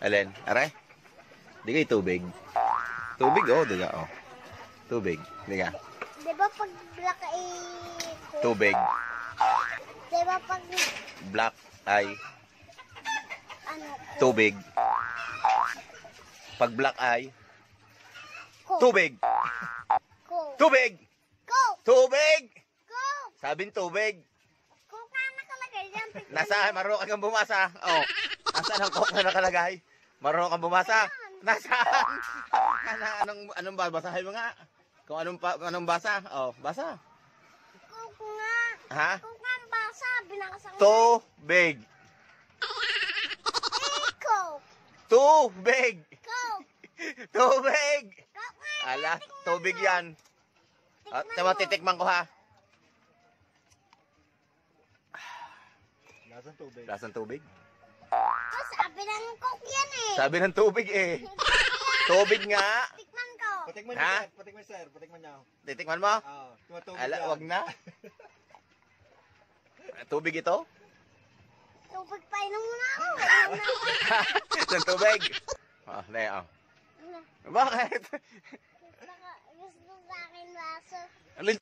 Alin? Aray? Di kayo tubig. Tubig, oh. Diga, oh. Tubig. Diga. Di ba pag black ay... Tubig. Di ba pag... Black ay Ano? tubig. Pag black ay Coke. tubig. Coke. Tubig! Coke. Tubig! Coke. Sabing tubig. Coke na nakalagay dyan. Nasaan? Marunong kang bumasa. Oh. Nasaan ang coke na nakalagay? Marunong kang bumasa? Nasaan? Anong babasahin mo nga? Kung anong basa? Oh, basa. Coke nga. Ha? Coke nga ang basa. Binakasang... Tubig. Coke. Tubig. Coke. Tubig. Coke nga. Ala, tubig yan. Tama, titikman ko ha. Lasang tubig. Lasang tubig? Oh, sabi ng Coke yan eh. Sabi ng tubig eh. Tubig nga. Tikman ko. Patikman Ha? niyo, sir. Patikman, sir. Patikman niyo. Titikman mo? Tumatubig Ala, yan. wag na. Tubig ito? Tubig pa inom muna ako. Ng tubig? Oh, na oh. Bakit? Gusto sa akin baso. Alin?